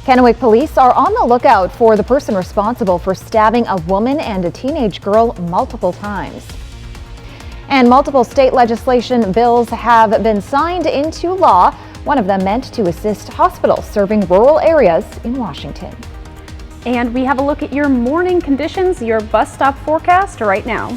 Kennewick police are on the lookout for the person responsible for stabbing a woman and a teenage girl multiple times. And multiple state legislation bills have been signed into law, one of them meant to assist hospitals serving rural areas in Washington. And we have a look at your morning conditions, your bus stop forecast right now.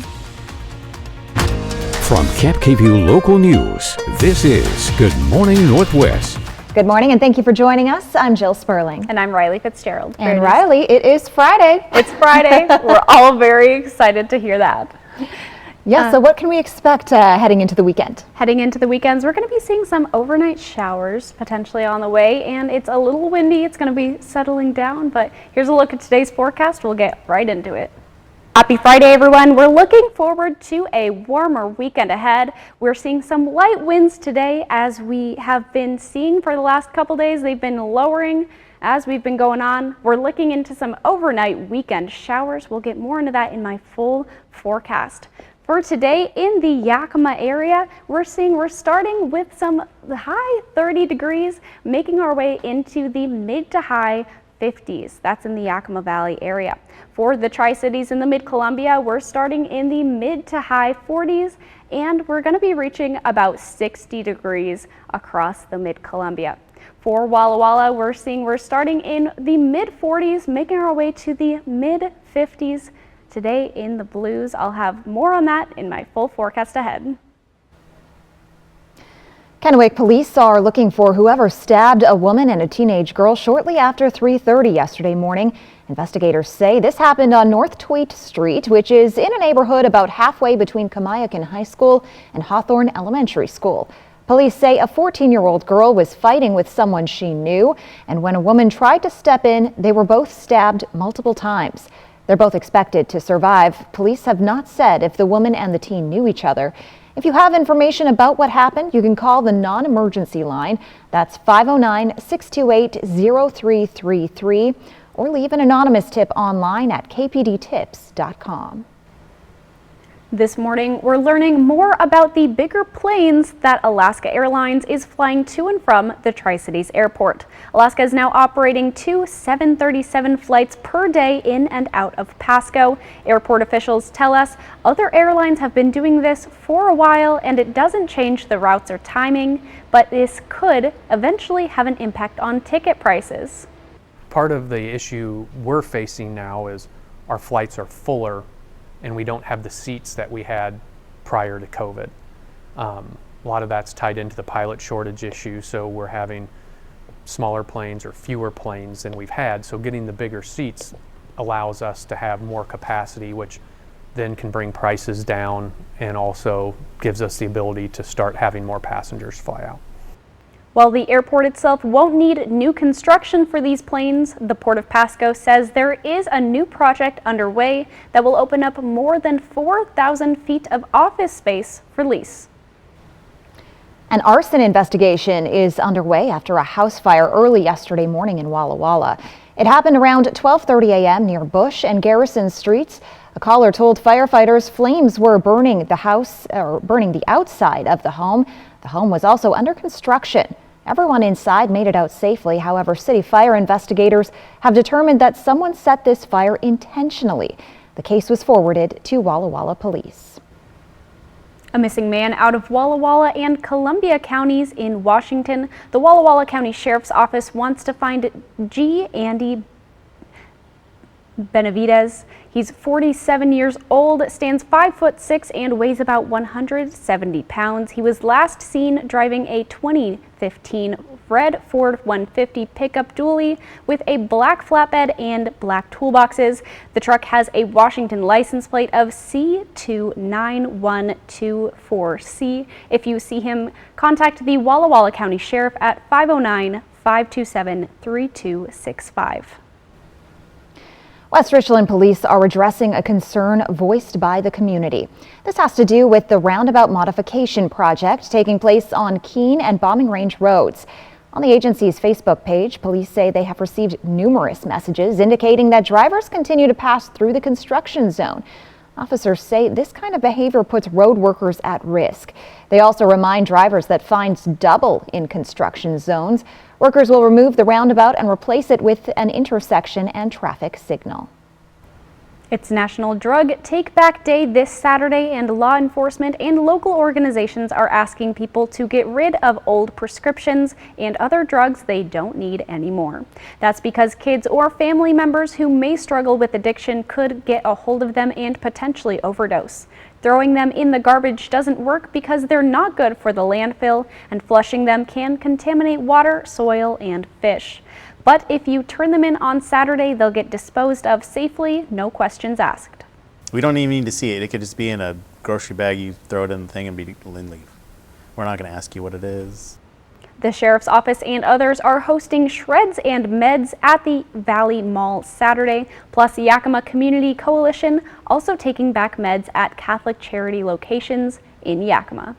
From Camp KVUE Local News, this is Good Morning Northwest. Good morning and thank you for joining us. I'm Jill Sperling. And I'm Riley Fitzgerald. And Riley, it is Friday. It's Friday. We're all very excited to hear that. Yeah, so what can we expect heading into the weekend? Heading into the weekends, we're going to be seeing some overnight showers potentially on the way, and it's a little windy. It's going to be settling down, but here's a look at today's forecast. We'll get right into it. Happy Friday, everyone. We're looking forward to a warmer weekend ahead. We're seeing some light winds today, as we have been seeing for the last couple days. They've been lowering as we've been going on. We're looking into some overnight weekend showers. We'll get more into that in my full forecast. For today in the Yakima area, we're starting with some high 30 degrees, making our way into the mid to high 50s. That's in the Yakima Valley area. For the Tri-Cities in the Mid-Columbia, we're starting in the mid to high 40s, and we're going to be reaching about 60 degrees across the Mid-Columbia. For Walla Walla, we're starting in the mid 40s, making our way to the mid 50s today in the Blues. I'll have more on that in my full forecast ahead. Kennewick police are looking for whoever stabbed a woman and a teenage girl shortly after 3:30 yesterday morning. Investigators say this happened on North Tweet Street, which is in a neighborhood about halfway between Kamiakin High School and Hawthorne Elementary School. Police say a 14-year-old girl was fighting with someone she knew, and when a woman tried to step in, they were both stabbed multiple times. They're both expected to survive. Police have not said if the woman and the teen knew each other. If you have information about what happened, you can call the non-emergency line. That's 509-628-0333, or leave an anonymous tip online at kpdtips.com. This morning, we're learning more about the bigger planes that Alaska Airlines is flying to and from the Tri-Cities Airport. Alaska is now operating 2 737 flights per day in and out of Pasco. Airport officials tell us other airlines have been doing this for a while, and it doesn't change the routes or timing, but this could eventually have an impact on ticket prices. Part of the issue we're facing now is our flights are fuller and we don't have the seats that we had prior to COVID. A lot of that's tied into the pilot shortage issue, so we're having smaller planes or fewer planes than we've had, so getting the bigger seats allows us to have more capacity, which then can bring prices down and also gives us the ability to start having more passengers fly out. While the airport itself won't need new construction for these planes, the Port of Pasco says there is a new project underway that will open up more than 4,000 feet of office space for lease. An arson investigation is underway after a house fire early yesterday morning in Walla Walla. It happened around 12:30 a.m. near Bush and Garrison Streets. A caller told firefighters flames were burning the house, or burning the outside of the home. The home was also under construction. Everyone inside made it out safely. However, city fire investigators have determined that someone set this fire intentionally. The case was forwarded to Walla Walla police. A missing man out of Walla Walla and Columbia counties in Washington. The Walla Walla County Sheriff's Office wants to find G. Andy Benavidez. He's 47 years old, stands 5'6" and weighs about 170 pounds. He was last seen driving a 2015 red Ford 150 pickup dually with a black flatbed and black toolboxes. The truck has a Washington license plate of C29124C. If you see him, contact the Walla Walla County Sheriff at 509-527-3265. West Richland police are addressing a concern voiced by the community. This has to do with the roundabout modification project taking place on Keene and Bombing Range roads. On the agency's Facebook page, police say they have received numerous messages indicating that drivers continue to pass through the construction zone. Officers say this kind of behavior puts road workers at risk. They also remind drivers that fines double in construction zones. Workers will remove the roundabout and replace it with an intersection and traffic signal. It's National Drug Take Back Day this Saturday, and law enforcement and local organizations are asking people to get rid of old prescriptions and other drugs they don't need anymore. That's because kids or family members who may struggle with addiction could get a hold of them and potentially overdose. Throwing them in the garbage doesn't work because they're not good for the landfill, and flushing them can contaminate water, soil, and fish. But if you turn them in on Saturday, they'll get disposed of safely, no questions asked. We don't even need to see it. It could just be in a grocery bag. You throw it in the thing and leave. We're not going to ask you what it is. The Sheriff's Office and others are hosting Shreds and Meds at the Valley Mall Saturday, plus Yakima Community Coalition also taking back meds at Catholic charity locations in Yakima.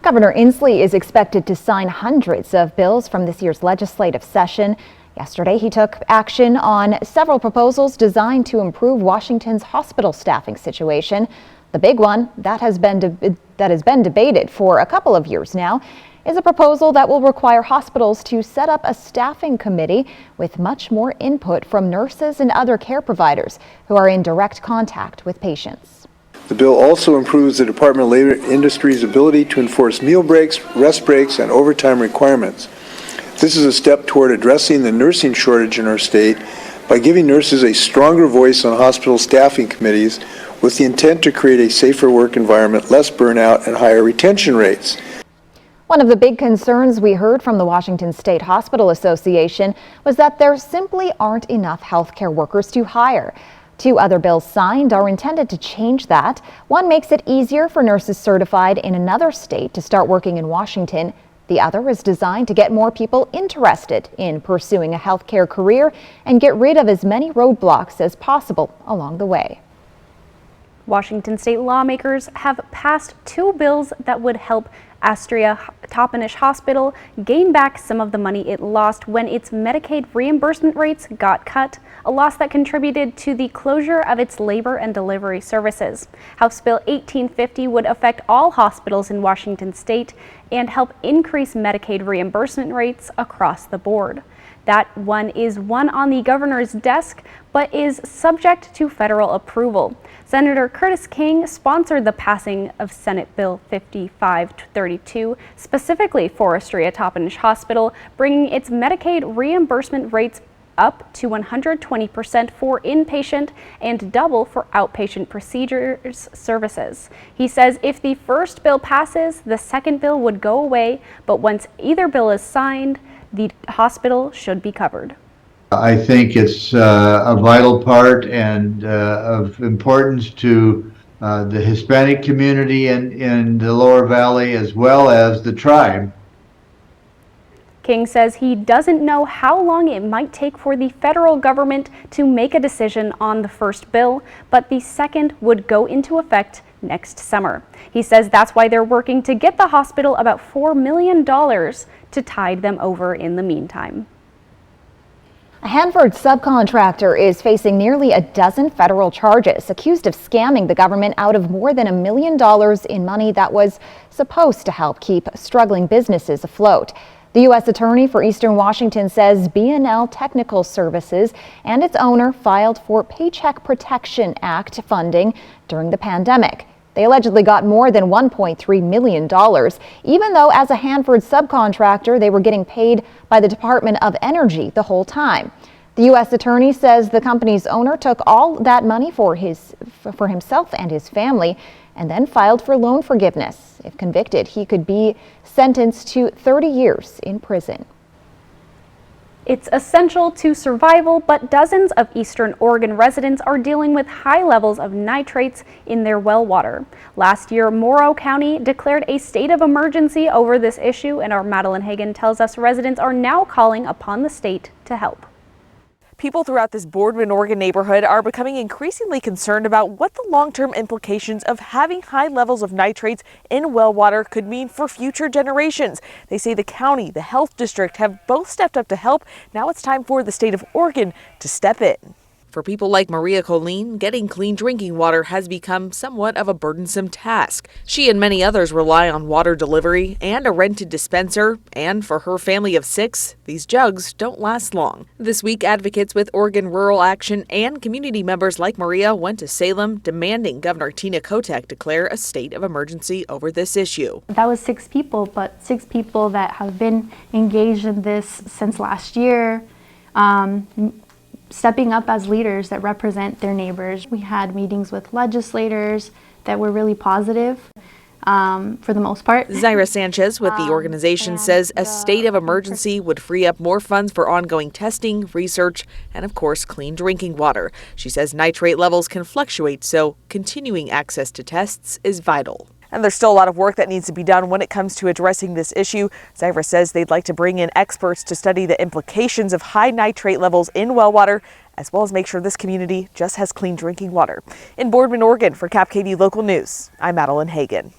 Governor Inslee is expected to sign hundreds of bills from this year's legislative session. Yesterday, he took action on several proposals designed to improve Washington's hospital staffing situation. The big one that has been debated for a couple of years now is a proposal that will require hospitals to set up a staffing committee with much more input from nurses and other care providers who are in direct contact with patients. The bill also improves the Department of Labor Industry's ability to enforce meal breaks, rest breaks, and overtime requirements. This is a step toward addressing the nursing shortage in our state by giving nurses a stronger voice on hospital staffing committees with the intent to create a safer work environment, less burnout, and higher retention rates. One of the big concerns we heard from the Washington State Hospital Association was that there simply aren't enough healthcare workers to hire. 2 other bills signed are intended to change that. One makes it easier for nurses certified in another state to start working in Washington. The other is designed to get more people interested in pursuing a healthcare career and get rid of as many roadblocks as possible along the way. Washington state lawmakers have passed 2 bills that would help Astria Toppenish Hospital gain back some of the money it lost when its Medicaid reimbursement rates got cut, a loss that contributed to the closure of its labor and delivery services. House Bill 1850 would affect all hospitals in Washington state and help increase Medicaid reimbursement rates across the board. That one is on the governor's desk, but is subject to federal approval. Senator Curtis King sponsored the passing of Senate Bill 5532, specifically for Astria Toppenish Hospital, bringing its Medicaid reimbursement rates up to 120% for inpatient and double for outpatient procedures services. He says if the first bill passes, the second bill would go away, but once either bill is signed, the hospital should be covered. I think it's a vital part and of importance to the Hispanic community in the Lower Valley as well as the tribe. King says he doesn't know how long it might take for the federal government to make a decision on the first bill, but the second would go into effect next summer. He says that's why they're working to get the hospital about $4 million to tide them over in the meantime. A Hanford subcontractor is facing nearly a dozen federal charges, accused of scamming the government out of more than $1 million in money that was supposed to help keep struggling businesses afloat. The U.S. Attorney for Eastern Washington says B&L Technical Services and its owner filed for Paycheck Protection Act funding during the pandemic. They allegedly got more than $1.3 million, even though as a Hanford subcontractor, they were getting paid by the Department of Energy the whole time. The U.S. Attorney says the company's owner took all that money for himself and his family and then filed for loan forgiveness. If convicted, he could be sentenced to 30 years in prison. It's essential to survival, but dozens of Eastern Oregon residents are dealing with high levels of nitrates in their well water. Last year, Morrow County declared a state of emergency over this issue, and our Madeline Hagan tells us residents are now calling upon the state to help. People throughout this Boardman, Oregon neighborhood are becoming increasingly concerned about what the long-term implications of having high levels of nitrates in well water could mean for future generations. They say the county, the health district have both stepped up to help. Now it's time for the state of Oregon to step in. For people like Maria Colleen, getting clean drinking water has become somewhat of a burdensome task. She and many others rely on water delivery and a rented dispenser, and for her family of 6, these jugs don't last long. This week, advocates with Oregon Rural Action and community members like Maria went to Salem demanding Governor Tina Kotek declare a state of emergency over this issue. That was 6 people, but 6 people that have been engaged in this since last year, stepping up as leaders that represent their neighbors. We had meetings with legislators that were really positive for the most part. Zaira Sanchez with the organization says a state of emergency would free up more funds for ongoing testing, research, and of course, clean drinking water. She says nitrate levels can fluctuate, so continuing access to tests is vital. And there's still a lot of work that needs to be done when it comes to addressing this issue. Zaira says they'd like to bring in experts to study the implications of high nitrate levels in well water, as well as make sure this community just has clean drinking water. In Boardman, Oregon, for KapKD Local News, I'm Madeline Hagan.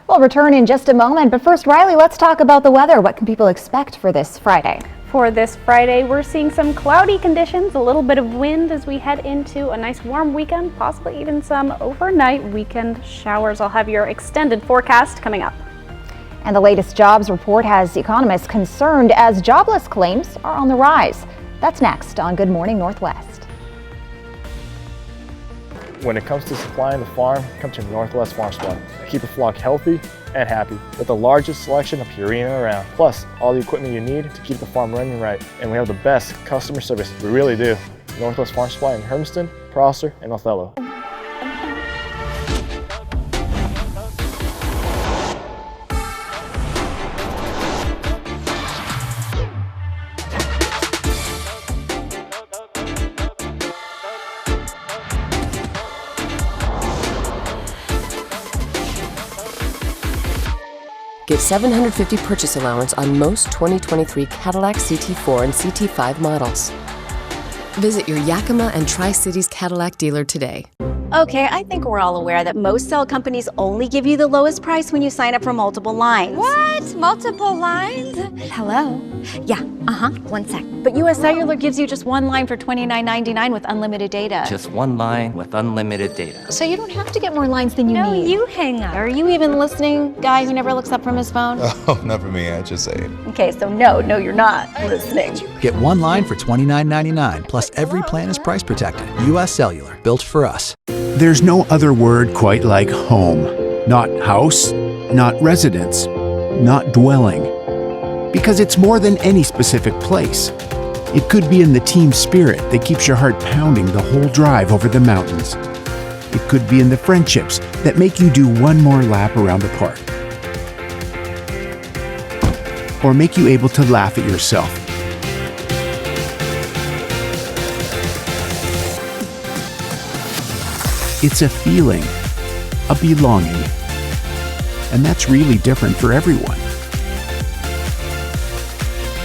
We'll return in just a moment, but first, Riley, let's talk about the weather. What can people expect for this Friday? For this Friday, we're seeing some cloudy conditions, a little bit of wind as we head into a nice warm weekend, possibly even some overnight weekend showers. I'll have your extended forecast coming up. And the latest jobs report has economists concerned as jobless claims are on the rise. That's next on Good Morning Northwest. When it comes to supplying the farm, come to Northwest Farm Supply. Keep the flock healthy and happy with the largest selection of Purina around, plus all the equipment you need to keep the farm running right. And we have the best customer service, we really do. Northwest Farm Supply in Hermiston, Prosser, and Othello. Get $750 purchase allowance on most 2023 Cadillac CT4 and CT5 models. Visit your Yakima and Tri-Cities Cadillac dealer today. Okay, I think we're all aware that most cell companies only give you the lowest price when you sign up for multiple lines. What? Multiple lines? Hello? Yeah, one sec. But US Cellular gives you just one line for $29.99 with unlimited data. Just one line with unlimited data. So you don't have to get more lines than you need. No, you hang up. Are you even listening, guy who never looks up from his phone? Oh, not for me, I just say it. Okay, so no, you're not listening. Get one line for $29.99, plus every plan is price protected. US Cellular, built for us. There's no other word quite like home. Not house, not residence, not dwelling. Because it's more than any specific place. It could be in the team spirit that keeps your heart pounding the whole drive over the mountains. It could be in the friendships that make you do one more lap around the park. Or make you able to laugh at yourself. It's a feeling, a belonging. And that's really different for everyone.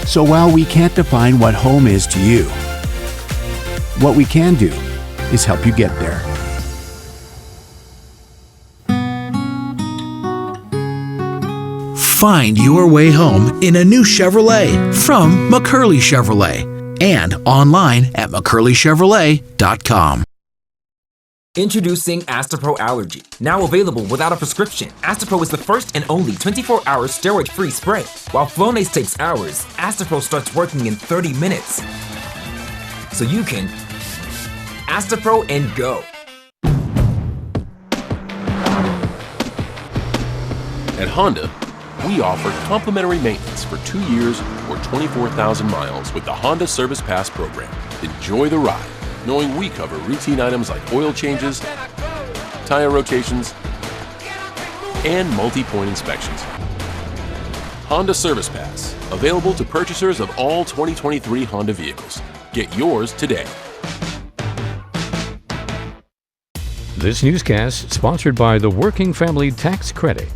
So while we can't define what home is to you, what we can do is help you get there. Find your way home in a new Chevrolet from McCurley Chevrolet and online at McCurleyChevrolet.com. Introducing Astepro Allergy. Now available without a prescription. Astepro is the first and only 24-hour steroid-free spray. While Flonase takes hours, Astepro starts working in 30 minutes. So you can Astepro and go. At Honda, we offer complimentary maintenance for 2 years or 24,000 miles with the Honda Service Pass program. Enjoy the ride, knowing we cover routine items like oil changes, tire rotations, and multi-point inspections. Honda Service Pass, available to purchasers of all 2023 Honda vehicles. Get yours today. This newscast sponsored by the Working Family Tax Credit.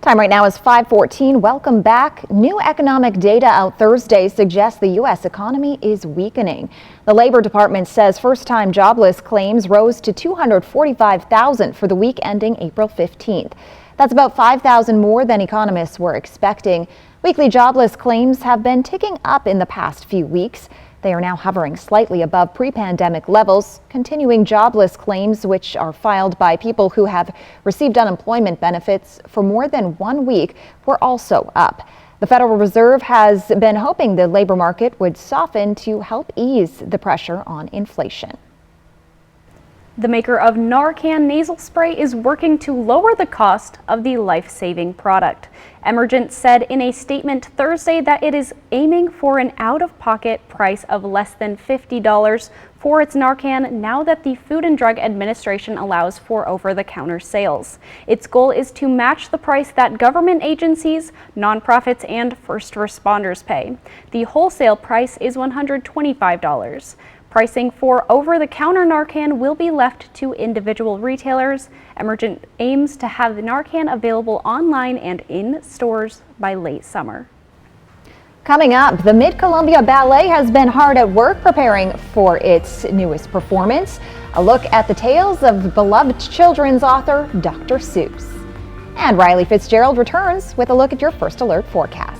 Time right now is 5:14. Welcome back. New economic data out Thursday suggests the U.S. economy is weakening. The Labor Department says first-time jobless claims rose to 245,000 for the week ending April 15th. That's about 5,000 more than economists were expecting. Weekly jobless claims have been ticking up in the past few weeks. They are now hovering slightly above pre-pandemic levels. Continuing jobless claims, which are filed by people who have received unemployment benefits for more than 1 week, were also up. The Federal Reserve has been hoping the labor market would soften to help ease the pressure on inflation. The maker of Narcan nasal spray is working to lower the cost of the life-saving product. Emergent said in a statement Thursday that it is aiming for an out-of-pocket price of less than $50 for its Narcan now that the Food and Drug Administration allows for over-the-counter sales. Its goal is to match the price that government agencies, nonprofits, and first responders pay. The wholesale price is $125. Pricing for over-the-counter Narcan will be left to individual retailers. Emergent aims to have the Narcan available online and in stores by late summer. Coming up, the Mid-Columbia Ballet has been hard at work preparing for its newest performance. A look at the tales of beloved children's author, Dr. Seuss. And Riley Fitzgerald returns with a look at your First Alert forecast.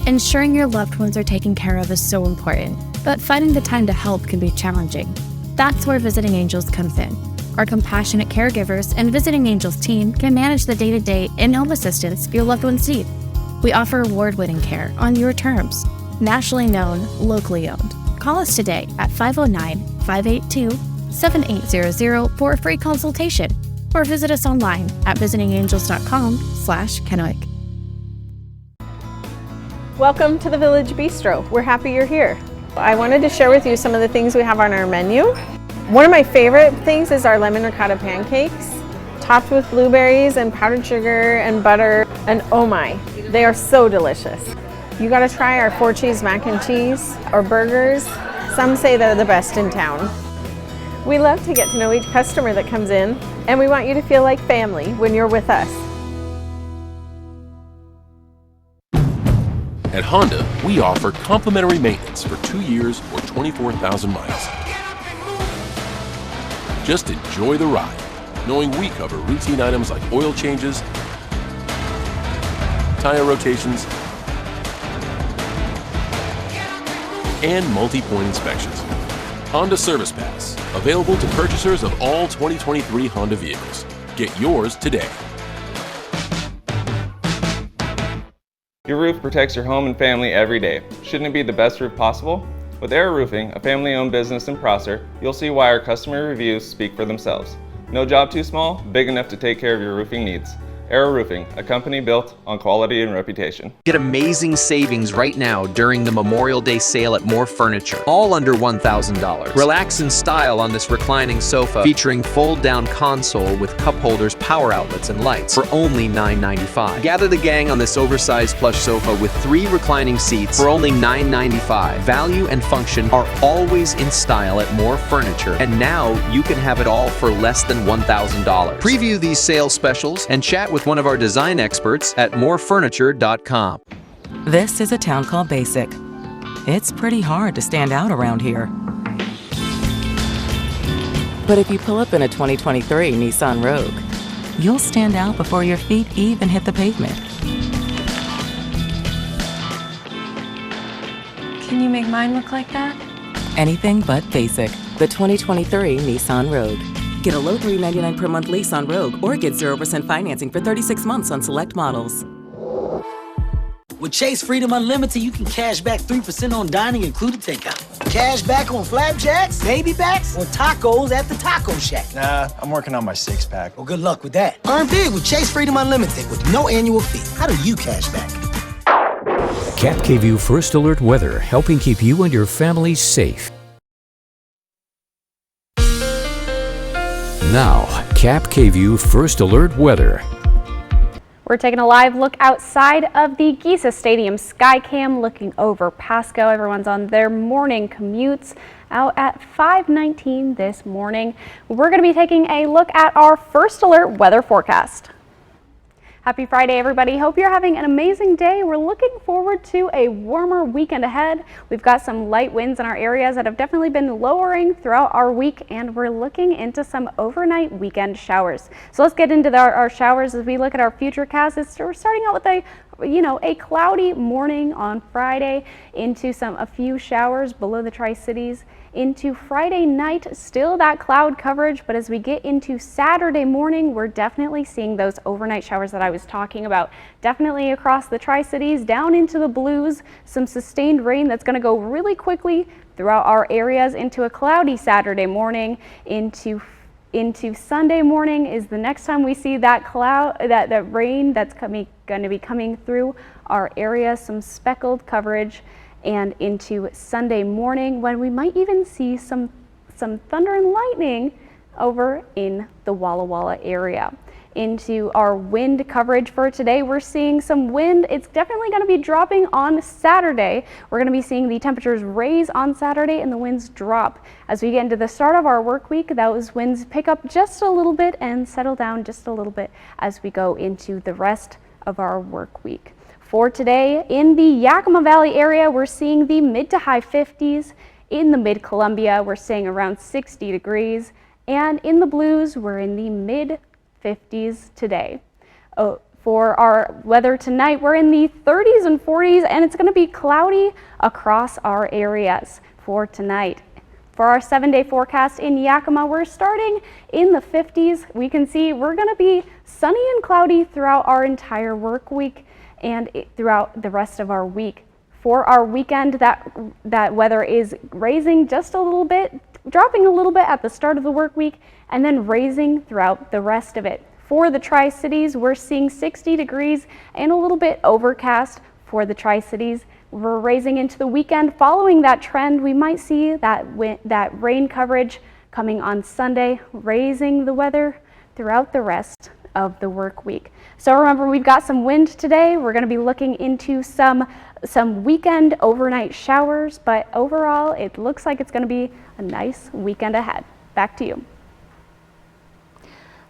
Ensuring your loved ones are taken care of is so important, but finding the time to help can be challenging. That's where Visiting Angels comes in. Our compassionate caregivers and Visiting Angels team can manage the day-to-day in-home assistance your loved ones need. We offer award-winning care on your terms. Nationally known, locally owned. Call us today at 509-582-7800 for a free consultation, or visit us online at visitingangels.com/Kennewick. Welcome to the Village Bistro. We're happy you're here. I wanted to share with you some of the things we have on our menu. One of my favorite things is our lemon ricotta pancakes, topped with blueberries and powdered sugar and butter, and oh my, they are so delicious. You gotta try our 4-cheese mac and cheese or burgers. Some say they're the best in town. We love to get to know each customer that comes in, and we want you to feel like family when you're with us. At Honda, we offer complimentary maintenance for 2 years or 24,000 miles. Just enjoy the ride, knowing we cover routine items like oil changes, tire rotations, and multi-point inspections. Honda Service Pass, available to purchasers of all 2023 Honda vehicles. Get yours today. Your roof protects your home and family every day. Shouldn't it be the best roof possible? With Air Roofing, a family-owned business in Prosser, you'll see why our customer reviews speak for themselves. No job too small, big enough to take care of your roofing needs. Air Roofing, a company built on quality and reputation. Get amazing savings right now during the Memorial Day sale at More Furniture, all under $1,000. Relax in style on this reclining sofa featuring fold-down console with cup holders, power outlets, and lights for only $9.95. Gather the gang on this oversized plush sofa with 3 reclining seats for only $9.95. Value and function are always in style at More Furniture, and now you can have it all for less than $1,000. Preview these sales specials and chat with one of our design experts at morefurniture.com. This is a town called Basic. It's pretty hard to stand out around here. But if you pull up in a 2023 Nissan Rogue, you'll stand out before your feet even hit the pavement. Can you make mine look like that? Anything but basic. The 2023 Nissan Rogue. Get a low $399 per month lease on Rogue or get 0% financing for 36 months on select models. With Chase Freedom Unlimited, you can cash back 3% on dining, including takeout. Cash back on flapjacks, baby backs, or tacos at the Taco Shack. Nah, I'm working on my 6-pack. Well, good luck with that. Earn big with Chase Freedom Unlimited with no annual fee. How do you cash back? Cap KVU First Alert Weather, helping keep you and your family safe. Now, Cap KVU First Alert Weather. We're taking a live look outside of the Giza Stadium Skycam, looking over Pasco. Everyone's on their morning commutes out at 5:19 this morning. We're going to be taking a look at our First Alert weather forecast. Happy Friday, everybody. Hope you're having an amazing day. We're looking forward to a warmer weekend ahead. We've got some light winds in our areas that have definitely been lowering throughout our week, and we're looking into some overnight weekend showers. So let's get into our showers as we look at our futurecast. We're starting out with a cloudy morning on Friday into a few showers below the Tri-Cities. Into Friday night, still that cloud coverage, but as we get into Saturday morning, we're definitely seeing those overnight showers that I was talking about. Definitely across the Tri-Cities, down into the Blues, some sustained rain that's going to go really quickly throughout our areas into a cloudy Saturday morning. Into Sunday morning is the next time we see that that rain that's going to be coming through our area, some speckled coverage. And into Sunday morning, when we might even see some thunder and lightning over in the Walla Walla area. Into our wind coverage for today, we're seeing some wind. It's definitely going to be dropping on Saturday. We're going to be seeing the temperatures raise on Saturday and the winds drop. As we get into the start of our work week, those winds pick up just a little bit and settle down just a little bit as we go into the rest of our work week. For today, in the Yakima Valley area, we're seeing the mid to high 50s. In the mid-Columbia, we're seeing around 60 degrees. And in the Blues, we're in the mid 50s today. For our weather tonight, we're in the 30s and 40s, and it's going to be cloudy across our areas for tonight. For our 7-day forecast in Yakima, we're starting in the 50s. We can see we're going to be sunny and cloudy throughout our entire work week and throughout the rest of our week. For our weekend, that weather is raising just a little bit, dropping a little bit at the start of the work week, and then raising throughout the rest of it. For the Tri-Cities, we're seeing 60 degrees and a little bit overcast for the Tri-Cities. We're raising into the weekend. Following that trend, we might see that rain coverage coming on Sunday, raising the weather throughout the rest of the work week. So remember, we've got some wind today. We're going to be looking into some weekend overnight showers, but overall it looks like it's going to be a nice weekend ahead. Back to you.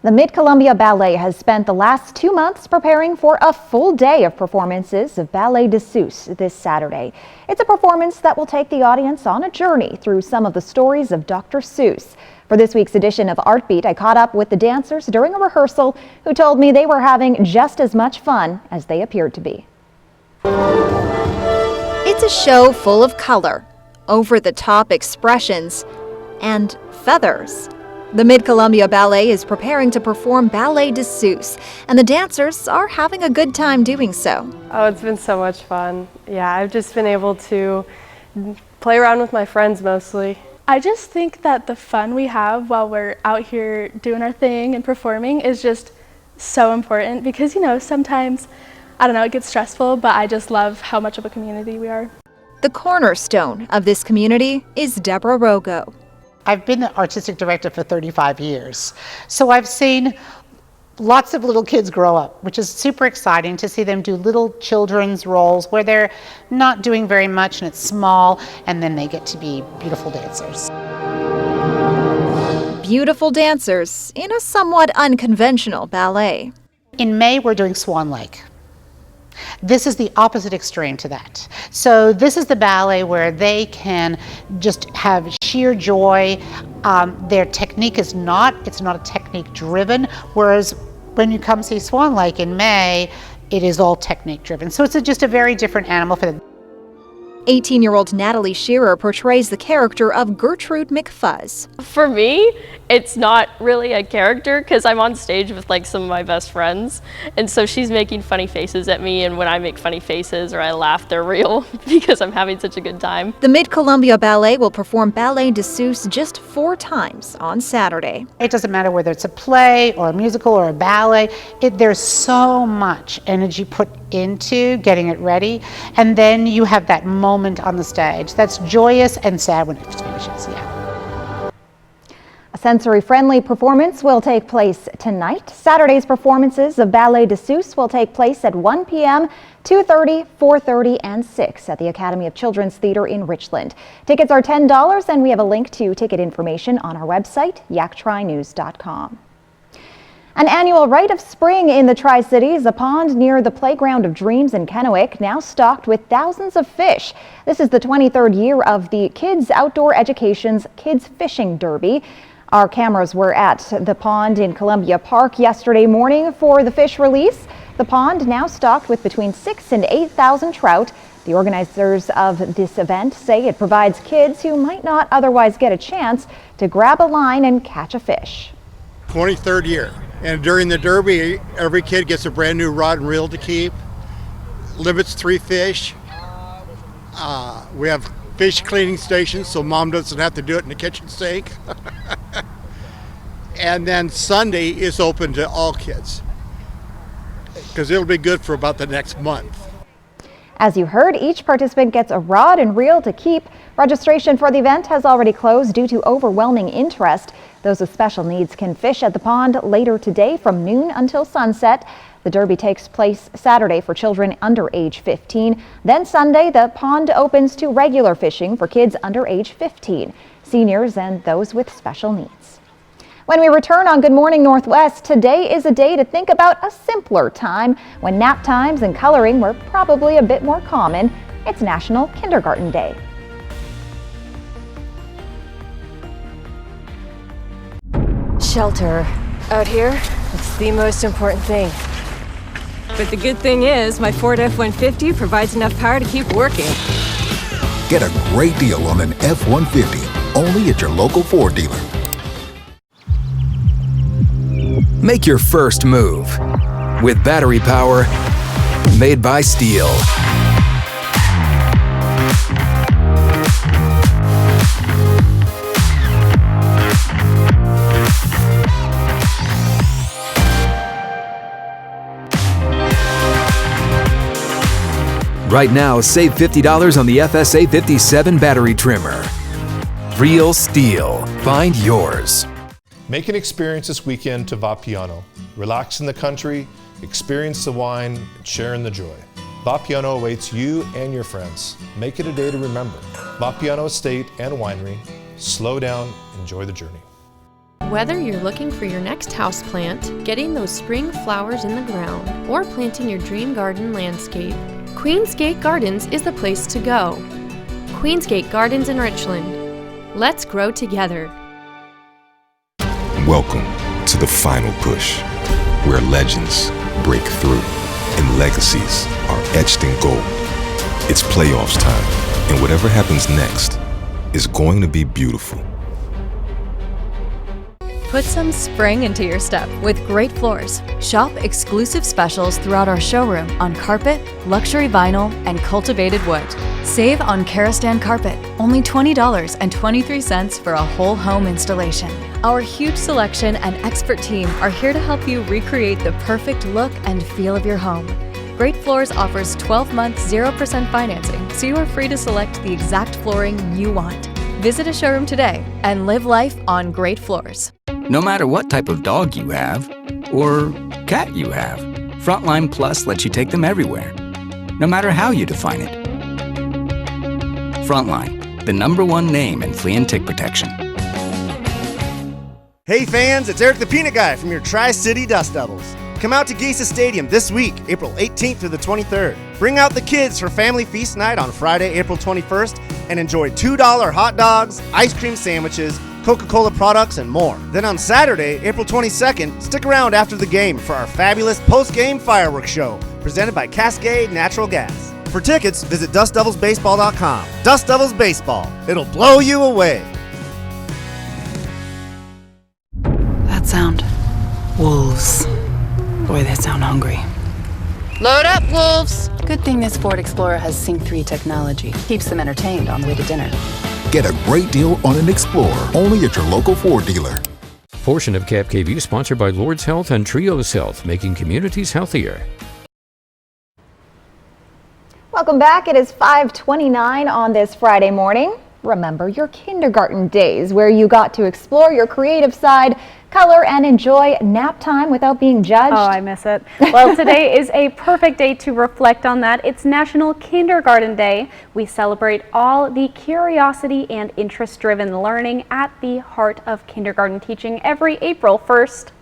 The Mid-Columbia Ballet has spent the last 2 months preparing for a full day of performances of Ballet de Seuss this Saturday. It's a performance that will take the audience on a journey through some of the stories of Dr. Seuss. For this week's edition of Art Beat, I caught up with the dancers during a rehearsal who told me they were having just as much fun as they appeared to be. It's a show full of color, over-the-top expressions, and feathers. The Mid-Columbia Ballet is preparing to perform Ballet de Seuss, and the dancers are having a good time doing so. Oh, it's been so much fun. Yeah, I've just been able to play around with my friends mostly. I just think that the fun we have while we're out here doing our thing and performing is just so important because, sometimes, it gets stressful, but I just love how much of a community we are. The cornerstone of this community is Deborah Rogo. I've been the artistic director for 35 years, so I've seen lots of little kids grow up, which is super exciting to see them do little children's roles where they're not doing very much and it's small, and then they get to be beautiful dancers. Beautiful dancers in a somewhat unconventional ballet. In May, we're doing Swan Lake. This is the opposite extreme to that. So this is the ballet where they can just have sheer joy. Their technique is it's not a technique driven, whereas when you come see Swan Lake in May, it is all technique driven. So it's just a very different animal for them. 18-year-old Natalie Shearer portrays the character of Gertrude McFuzz. For me, it's not really a character because I'm on stage with some of my best friends, and so she's making funny faces at me, and when I make funny faces or I laugh, they're real because I'm having such a good time. The Mid-Columbia Ballet will perform Ballet de Seuss just 4 times on Saturday. It doesn't matter whether it's a play or a musical or a ballet. There's so much energy put into getting it ready, and then you have that moment on the stage that's joyous and sad when it finishes. A sensory-friendly performance will take place tonight. Saturday's performances of Ballet de Seuss will take place at 1 p.m., 2:30, 4:30, and 6 at the Academy of Children's Theater in Richland. Tickets are $10, and we have a link to ticket information on our website, yaktrinews.com. An annual rite of spring in the Tri-Cities, a pond near the Playground of Dreams in Kennewick, now stocked with thousands of fish. This is the 23rd year of the Kids Outdoor Education's Kids Fishing Derby. Our cameras were at the pond in Columbia Park yesterday morning for the fish release. The pond now stocked with between 6,000 and 8,000 trout. The organizers of this event say it provides kids who might not otherwise get a chance to grab a line and catch a fish. 23rd year. And during the Derby, every kid gets a brand new rod and reel to keep. Limits 3 fish. We have fish cleaning stations so mom doesn't have to do it in the kitchen sink. And then Sunday is open to all kids because it'll be good for about the next month. As you heard, each participant gets a rod and reel to keep. Registration for the event has already closed due to overwhelming interest. Those with special needs can fish at the pond later today from noon until sunset. The Derby takes place Saturday for children under age 15. Then Sunday, the pond opens to regular fishing for kids under age 15, seniors, and those with special needs. When we return on Good Morning Northwest, today is a day to think about a simpler time when nap times and coloring were probably a bit more common. It's National Kindergarten Day. Shelter. Out here, it's the most important thing. But the good thing is, my Ford F-150 provides enough power to keep working. Get a great deal on an F-150, only at your local Ford dealer. Make your first move with battery power made by Steel. Right now, save $50 on the FSA 57 battery trimmer. Real Steel. Find yours. Make an experience this weekend to Vapiano. Relax in the country, experience the wine, and share in the joy. Vapiano awaits you and your friends. Make it a day to remember. Vapiano Estate and Winery. Slow down, enjoy the journey. Whether you're looking for your next houseplant, getting those spring flowers in the ground, or planting your dream garden landscape, Queensgate Gardens is the place to go. Queensgate Gardens in Richland. Let's grow together. Welcome to the final push, where legends break through and legacies are etched in gold. It's playoffs time, and whatever happens next is going to be beautiful. Put some spring into your step with Great Floors. Shop exclusive specials throughout our showroom on carpet, luxury vinyl, and cultivated wood. Save on Karastan carpet, only $20.23 for a whole home installation. Our huge selection and expert team are here to help you recreate the perfect look and feel of your home. Great Floors offers 12-month 0% financing, so you are free to select the exact flooring you want. Visit a showroom today and live life on Great Floors. No matter what type of dog you have, or cat you have, Frontline Plus lets you take them everywhere, no matter how you define it. Frontline, the #1 name in flea and tick protection. Hey fans, it's Eric the Peanut Guy from your Tri-City Dust Devils. Come out to Geisa Stadium this week, April 18th through the 23rd. Bring out the kids for Family Feast Night on Friday, April 21st, and enjoy $2 hot dogs, ice cream sandwiches, Coca-Cola products, and more. Then on Saturday, April 22nd, stick around after the game for our fabulous post-game fireworks show, presented by Cascade Natural Gas. For tickets, visit DustDevilsBaseball.com. Dust Devils Baseball. It'll blow you away. That sound. Wolves. Boy, they sound hungry. Load up, wolves! Good thing this Ford Explorer has Sync 3 technology. Keeps them entertained on the way to dinner. Get a great deal on an Explorer, only at your local Ford dealer. Portion of Cap KV sponsored by Lord's Health and Trios Health, making communities healthier. Welcome back. It is 5:29 on this Friday morning. Remember your kindergarten days where you got to explore your creative side, color, and enjoy nap time without being judged. Oh, I miss it. Well, today is a perfect day to reflect on that. It's National Kindergarten Day. We celebrate all the curiosity and interest-driven learning at the heart of kindergarten teaching every April 1st.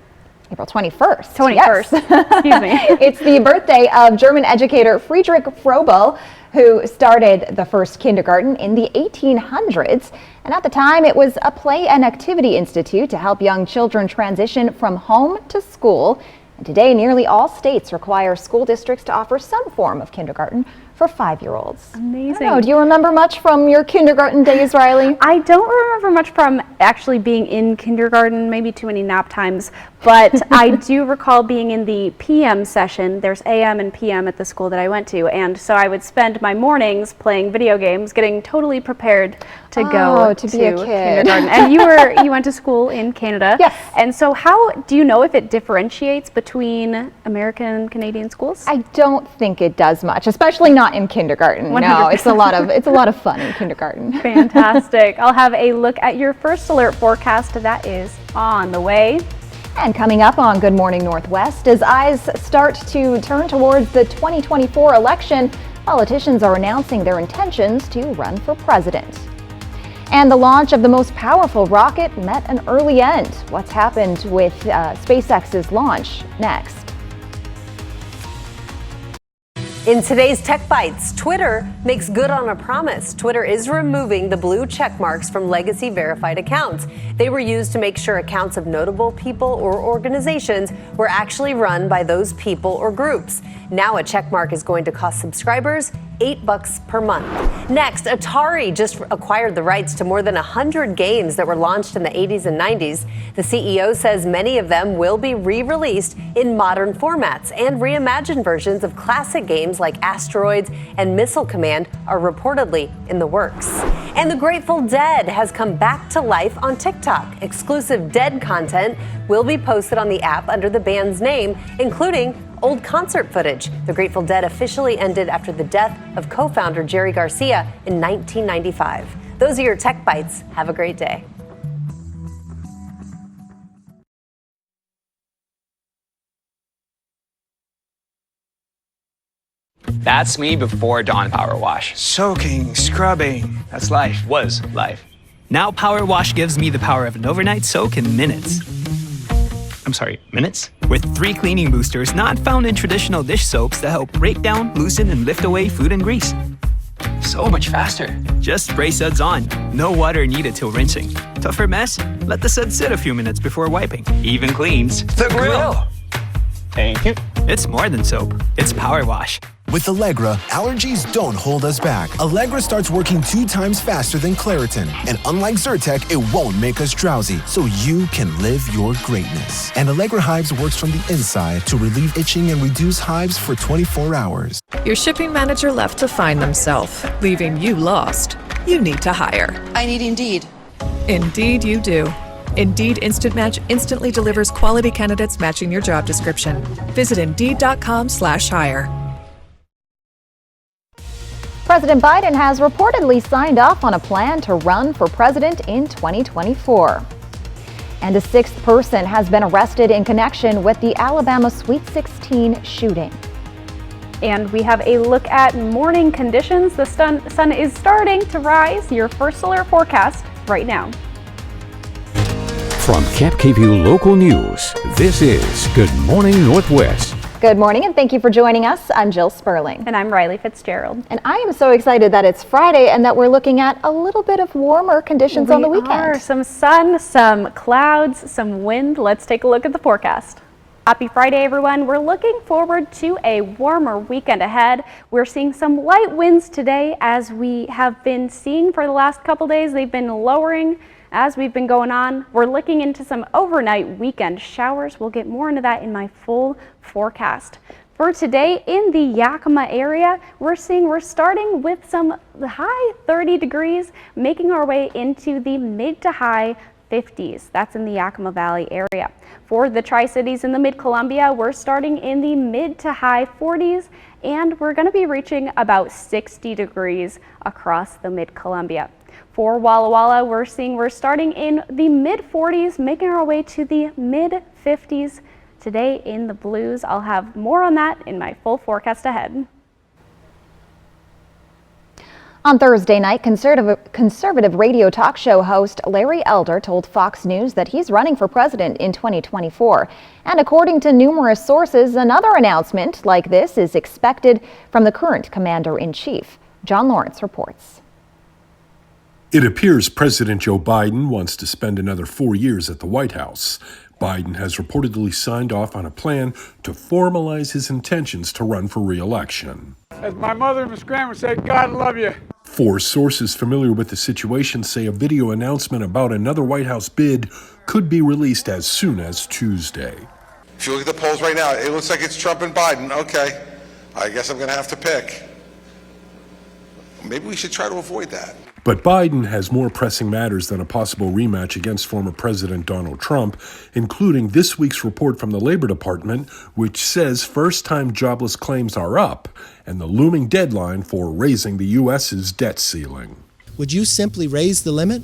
April 21st. 21st. Yes. Excuse me. It's the birthday of German educator Friedrich Froebel, who started the first kindergarten in the 1800s. And at the time, it was a play and activity institute to help young children transition from home to school. And today, nearly all states require school districts to offer some form of kindergarten for 5-year-olds. Amazing. Do you remember much from your kindergarten days, Riley? I don't remember much from actually being in kindergarten, maybe too many nap times, but I do recall being in the PM session. There's AM and PM at the school that I went to, and so I would spend my mornings playing video games, getting totally prepared to go to be a kid. kindergarten. And you went to school in Canada. Yes. And so how do you know if it differentiates between American and Canadian schools? I don't think it does much, especially not in kindergarten. 100%. No, it's a lot of fun in kindergarten. Fantastic. I'll have a look at your first alert forecast that is on the way. And coming up on Good Morning Northwest, as eyes start to turn towards the 2024 election, politicians are announcing their intentions to run for president. And the launch of the most powerful rocket met an early end. What's happened with SpaceX's launch? Next. In today's Tech Bites, Twitter makes good on a promise. Twitter is removing the blue check marks from legacy verified accounts. They were used to make sure accounts of notable people or organizations were actually run by those people or groups. Now a check mark is going to cost subscribers $8 per month. Next, Atari just acquired the rights to more than 100 games that were launched in the 80s and 90s. The CEO says many of them will be re-released in modern formats, and reimagined versions of classic games like Asteroids and Missile Command are reportedly in the works. And the Grateful Dead has come back to life on TikTok. Exclusive Dead content will be posted on the app under the band's name, including old concert footage. The Grateful Dead officially ended after the death of co-founder Jerry Garcia in 1995. Those are your Tech Bites. Have a great day. That's me before Dawn Power Wash. Soaking, scrubbing, that's life. Was life. Now Power Wash gives me the power of an overnight soak in minutes. I'm sorry, minutes? With 3 cleaning boosters not found in traditional dish soaps that help break down, loosen, and lift away food and grease. So much faster. Just spray suds on. No water needed till rinsing. Tougher mess? Let the suds sit a few minutes before wiping. Even cleans the grill. Thank you. It's more than soap. It's Power Wash. With Allegra, allergies don't hold us back. Allegra starts working 2 times faster than Claritin. And unlike Zyrtec, it won't make us drowsy, so you can live your greatness. And Allegra Hives works from the inside to relieve itching and reduce hives for 24 hours. Your shipping manager left to find themselves, leaving you lost. You need to hire. I need Indeed. Indeed you do. Indeed Instant Match instantly delivers quality candidates matching your job description. Visit Indeed.com/hire. President Biden has reportedly signed off on a plan to run for president in 2024. And a 6th person has been arrested in connection with the Alabama Sweet 16 shooting. And we have a look at morning conditions. The sun is starting to rise. Your first alert forecast right now. From CapKView Local News, this is Good Morning Northwest. Good morning and thank you for joining us. I'm Jill Sperling. And I'm Riley Fitzgerald. And I am so excited that it's Friday and that we're looking at a little bit of warmer conditions on the weekend. Some sun, some clouds, some wind. Let's take a look at the forecast. Happy Friday, everyone. We're looking forward to a warmer weekend ahead. We're seeing some light winds today, as we have been seeing for the last couple days. They've been lowering as we've been going on. We're looking into some overnight weekend showers. We'll get more into that in my full forecast. For today in the Yakima area, we're starting with some high 30 degrees, making our way into the mid to high 50s. That's in the Yakima Valley area. For the Tri-Cities in the Mid-Columbia, we're starting in the mid to high 40s, and we're going to be reaching about 60 degrees across the Mid-Columbia. For Walla Walla, we're starting in the mid-40s, making our way to the mid-50s today in the Blues. I'll have more on that in my full forecast ahead. On Thursday night, conservative radio talk show host Larry Elder told Fox News that he's running for president in 2024. And according to numerous sources, another announcement like this is expected from the current commander-in-chief. John Lawrence reports. It appears President Joe Biden wants to spend another 4 years at the White House. Biden has reportedly signed off on a plan to formalize his intentions to run for re-election. As my mother in Miss Graham said, God love you. 4 sources familiar with the situation say a video announcement about another White House bid could be released as soon as Tuesday. If you look at the polls right now, it looks like it's Trump and Biden. Okay, I guess I'm going to have to pick. Maybe we should try to avoid that. But Biden has more pressing matters than a possible rematch against former President Donald Trump, including this week's report from the Labor Department, which says first-time jobless claims are up, and the looming deadline for raising the U.S.'s debt ceiling. Would you simply raise the limit,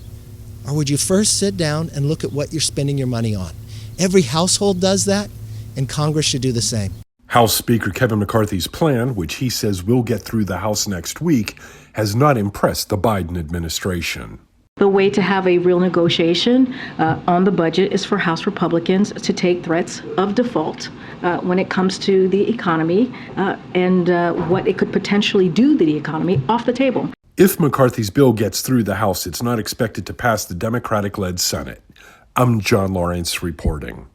or would you first sit down and look at what you're spending your money on? Every household does that, and Congress should do the same. House Speaker Kevin McCarthy's plan, which he says will get through the House next week, has not impressed the Biden administration. The way to have a real negotiation on the budget is for House Republicans to take threats of default when it comes to the economy and what it could potentially do to the economy off the table. If McCarthy's bill gets through the House, it's not expected to pass the Democratic-led Senate. I'm John Lawrence reporting.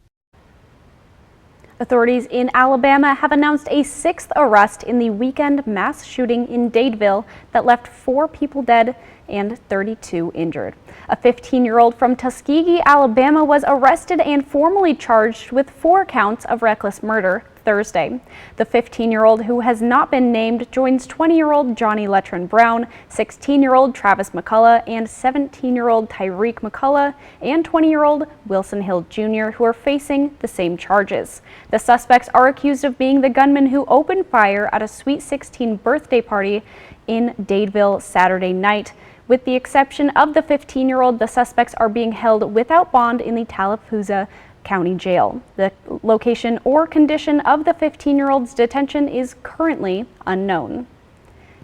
Authorities in Alabama have announced a 6th arrest in the weekend mass shooting in Dadeville that left 4 people dead and 32 injured. A 15-year-old from Tuskegee, Alabama was arrested and formally charged with 4 counts of reckless murder Thursday. The 15-year-old, who has not been named, joins 20-year-old Johnny Letron Brown, 16-year-old Travis McCullough, and 17-year-old Tyreek McCullough, and 20-year-old Wilson Hill Jr., who are facing the same charges. The suspects are accused of being the gunman who opened fire at a Sweet 16 birthday party in Dadeville Saturday night. With the exception of the 15-year-old, the suspects are being held without bond in the Tallapoosa County Jail. The location or condition of the 15-year-old's detention is currently unknown.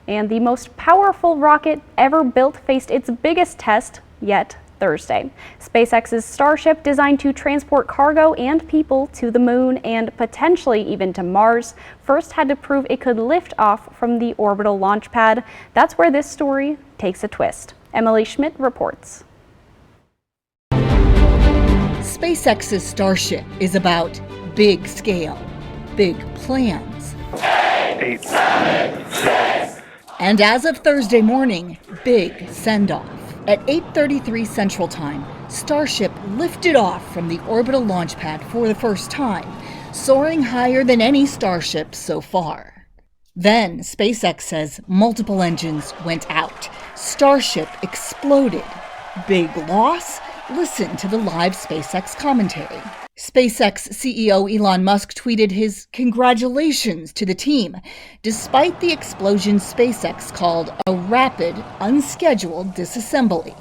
And the most powerful rocket ever built faced its biggest test yet Thursday. SpaceX's Starship, designed to transport cargo and people to the moon and potentially even to Mars, first had to prove it could lift off from the orbital launch pad. That's where this story takes a twist. Emily Schmidt reports. SpaceX's Starship is about big scale, big plans. 8, 7, 6. And as of Thursday morning, big send-off. At 8:33 Central Time, Starship lifted off from the orbital launch pad for the first time, soaring higher than any Starship so far. Then, SpaceX says multiple engines went out. Starship exploded. Big loss? Listen to the live SpaceX commentary. SpaceX CEO Elon Musk tweeted his congratulations to the team, despite the explosion SpaceX called a rapid, unscheduled disassembly.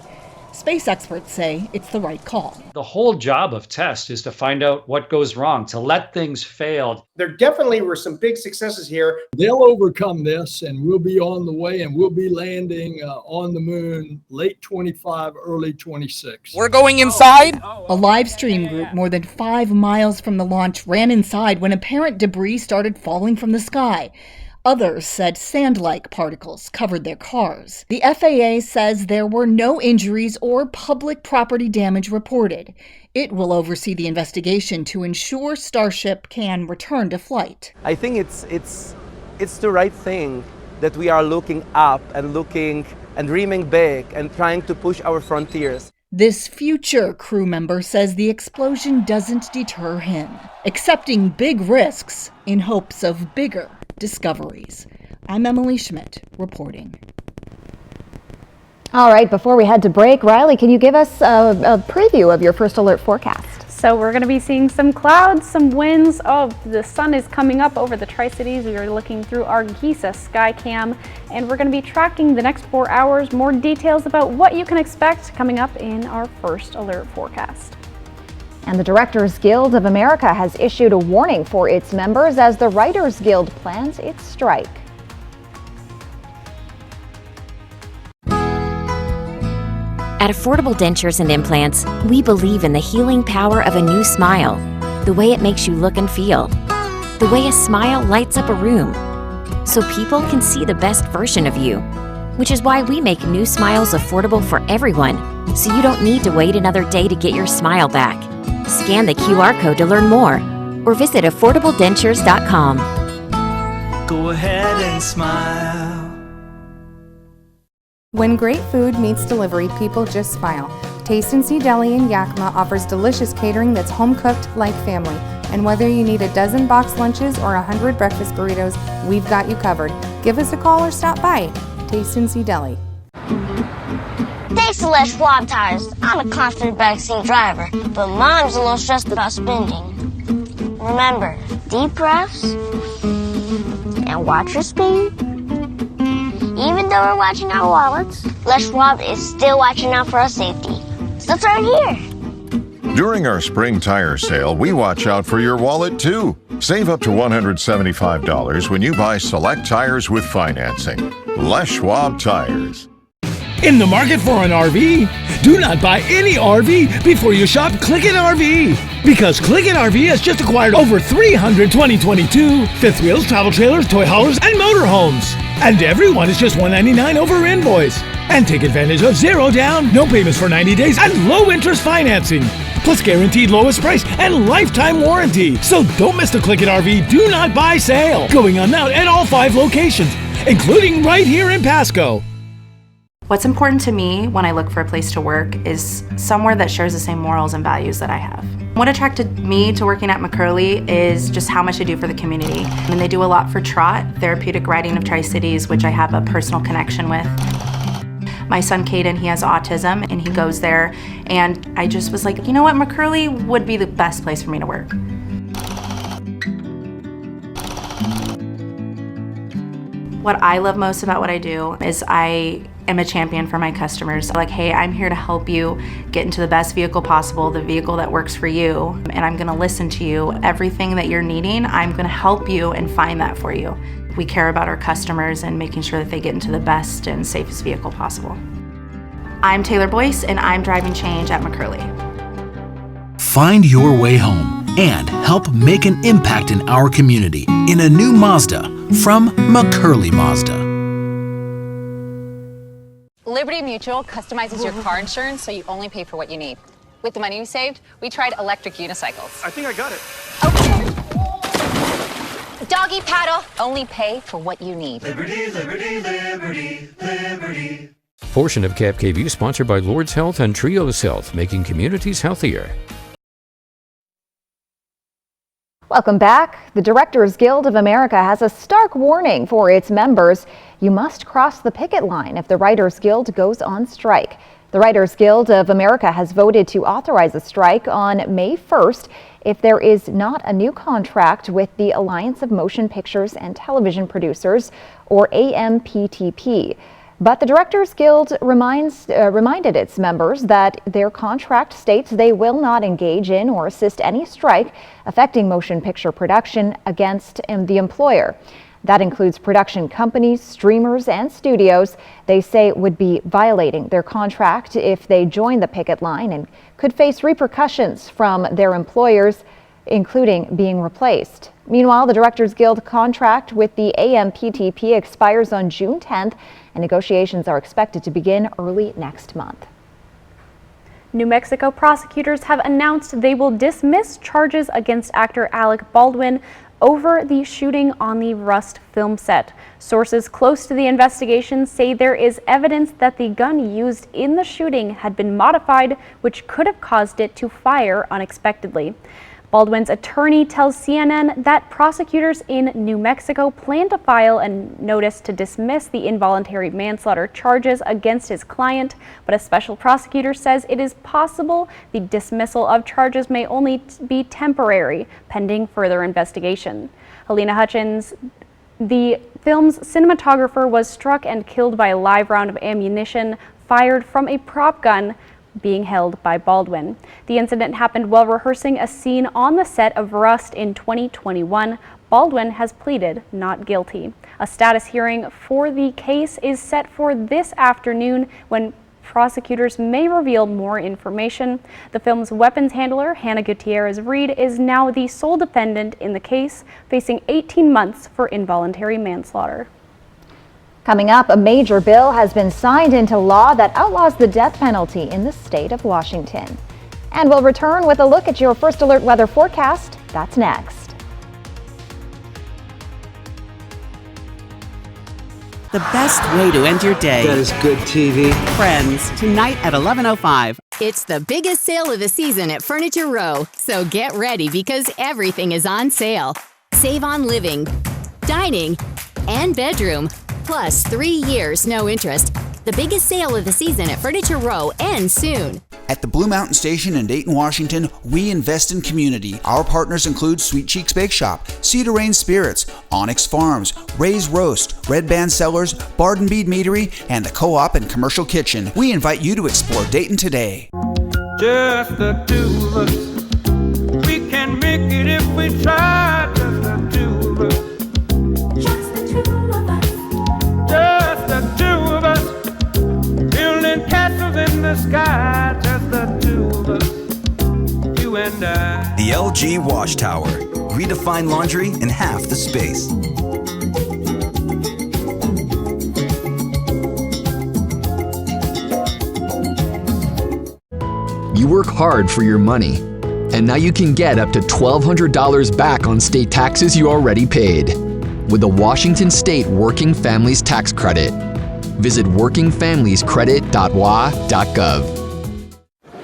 Space experts say it's the right call. The whole job of test is to find out what goes wrong, to let things fail. There definitely were some big successes here. They'll overcome this, and we'll be on the way, and we'll be landing on the moon late 25, early 26. We're going inside? A live stream group more than 5 miles from the launch ran inside when apparent debris started falling from the sky. Others said sand-like particles covered their cars. The FAA says there were no injuries or public property damage reported. It will oversee the investigation to ensure Starship can return to flight. I think it's the right thing that we are looking up and looking and dreaming big and trying to push our frontiers. This future crew member says the explosion doesn't deter him, accepting big risks in hopes of bigger discoveries. I'm Emily Schmidt reporting. All right, before we head to break, Riley, can you give us a preview of your First Alert forecast? So we're going to be seeing some clouds, some winds. Oh, the sun is coming up over the Tri-Cities. We are looking through our GISA Skycam, and we're going to be tracking the next 4 hours. More details about what you can expect coming up in our First Alert forecast. And the Directors Guild of America has issued a warning for its members as the Writers Guild plans its strike. At Affordable Dentures and Implants, we believe in the healing power of a new smile, the way it makes you look and feel, the way a smile lights up a room, so people can see the best version of you. Which is why we make new smiles affordable for everyone, so you don't need to wait another day to get your smile back. Scan the QR code to learn more, or visit affordabledentures.com. Go ahead and smile. When great food meets delivery, people just smile. Taste and See Deli in Yakima offers delicious catering that's home cooked like family. And whether you need a dozen box lunches or 100 breakfast burritos, we've got you covered. Give us a call or stop by. Taste and See Deli. Thanks to Les Schwab Tires, I'm a confident backseat driver, but Mom's a little stressed about spending. Remember, deep breaths and watch your speed. Even though we're watching our wallets, Les Schwab is still watching out for our safety. So let's earn here. During our spring tire sale, we watch out for your wallet too. Save up to $175 when you buy select tires with financing. Les Schwab Tires. In the market for an RV? Do not buy any RV before you shop Clickin' RV. Because Clickin' RV has just acquired over 300 2022 fifth wheels, travel trailers, toy haulers, and motorhomes. And everyone is just $199 over invoice. And take advantage of 0 down, no payments for 90 days, and low interest financing. Plus guaranteed lowest price and lifetime warranty. So don't miss the Clickin' RV Do Not Buy sale. Going on now at all 5 locations, including right here in Pasco. What's important to me when I look for a place to work is somewhere that shares the same morals and values that I have. What attracted me to working at McCurley is just how much I do for the community. And they do a lot for Trot, therapeutic riding of Tri-Cities, which I have a personal connection with. My son Caden, he has autism and he goes there, and I just was like, you know what, McCurley would be the best place for me to work. What I love most about what I do is I am a champion for my customers. Like, hey, I'm here to help you get into the best vehicle possible, the vehicle that works for you, and I'm gonna listen to you. Everything that you're needing, I'm gonna help you and find that for you. We care about our customers and making sure that they get into the best and safest vehicle possible. I'm Taylor Boyce, and I'm driving change at McCurley. Find your way home and help make an impact in our community in a new Mazda from McCurley Mazda. Liberty Mutual customizes your car insurance so you only pay for what you need. With the money we saved, we tried electric unicycles. I think I got it. Doggy paddle, only pay for what you need. Liberty, liberty, liberty, liberty. Portion of Cap KVU sponsored by Lord's Health and Trios Health, making communities healthier. Welcome back. The Directors Guild of America has a stark warning for its members. You must cross the picket line if the Writers Guild goes on strike. The Writers Guild of America has voted to authorize a strike on May 1st if there is not a new contract with the Alliance of Motion Pictures and Television Producers, or AMPTP. But the Directors Guild reminded its members that their contract states they will not engage in or assist any strike affecting motion picture production against the employer. That includes production companies, streamers, and studios they say would be violating their contract if they join the picket line and could face repercussions from their employers, including being replaced. Meanwhile, the Directors Guild contract with the AMPTP expires on June 10th, and negotiations are expected to begin early next month. New Mexico prosecutors have announced they will dismiss charges against actor Alec Baldwin over the shooting on the Rust film set. Sources close to the investigation say there is evidence that the gun used in the shooting had been modified, which could have caused it to fire unexpectedly. Baldwin's attorney tells CNN that prosecutors in New Mexico plan to file a notice to dismiss the involuntary manslaughter charges against his client, but a special prosecutor says it is possible the dismissal of charges may only be temporary, pending further investigation. Helena Hutchins, the film's cinematographer, was struck and killed by a live round of ammunition fired from a prop gun being held by Baldwin. The incident happened while rehearsing a scene on the set of Rust in 2021. Baldwin has pleaded not guilty. A status hearing for the case is set for this afternoon when prosecutors may reveal more information. The film's weapons handler, Hannah Gutierrez Reed, is now the sole defendant in the case, facing 18 months for involuntary manslaughter. Coming up, a major bill has been signed into law that outlaws the death penalty in the state of Washington. And we'll return with a look at your First Alert weather forecast. That's next. The best way to end your day. That is good TV. Friends, tonight at 11:05. It's the biggest sale of the season at Furniture Row, so get ready because everything is on sale. Save on living, dining, and bedroom, plus 3 years no interest. The biggest sale of the season at Furniture Row ends soon. At the Blue Mountain Station in Dayton, Washington, we invest in community. Our partners include Sweet Cheeks Bake Shop, Cedar Rain Spirits, Onyx Farms, Ray's Roast, Red Band Cellars, Bard and Bead Meadery, and the Co-op and Commercial Kitchen. We invite you to explore Dayton today. Just the two of us. We can make it if we try. Just the two of us. Just the two of us. Just the two of us. Building castles in the sky. Just the two of us. You and I. The LG Wash Tower. Redefine laundry in half the space. You work hard for your money, and now you can get up to $1,200 back on state taxes you already paid with the Washington State Working Families Tax Credit. Visit workingfamiliescredit.wa.gov.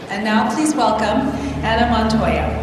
And now please welcome Anna Montoya.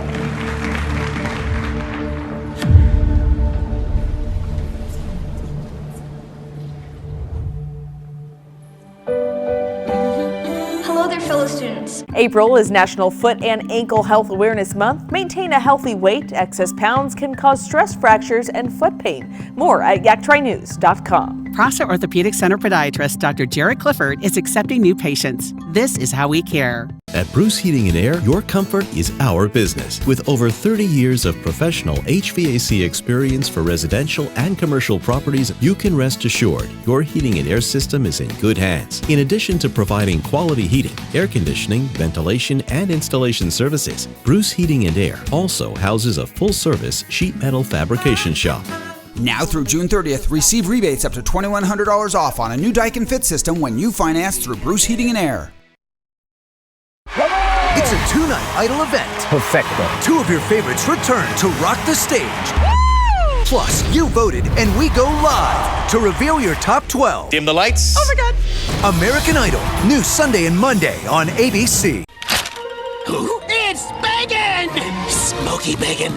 Fellow students. April is National Foot and Ankle Health Awareness Month. Maintain a healthy weight. Excess pounds can cause stress fractures and foot pain. More at yaktrynews.com. Prosser Orthopedic Center podiatrist Dr. Jared Clifford is accepting new patients. This is how we care. At Bruce Heating and Air, your comfort is our business. With over 30 years of professional HVAC experience for residential and commercial properties, you can rest assured your heating and air system is in good hands. In addition to providing quality heating, air conditioning, ventilation, and installation services, Bruce Heating and Air also houses a full-service sheet metal fabrication shop. Now through June 30th, receive rebates up to $2,100 off on a new Daikin Fit system when you finance through Bruce Heating and Air. It's a 2-night Idol event. Perfecto. 2 of your favorites return to rock the stage. Woo! Plus, you voted and we go live to reveal your top 12. Dim the lights. Oh my God. American Idol, new Sunday and Monday on ABC. It's bacon! Smoky bacon.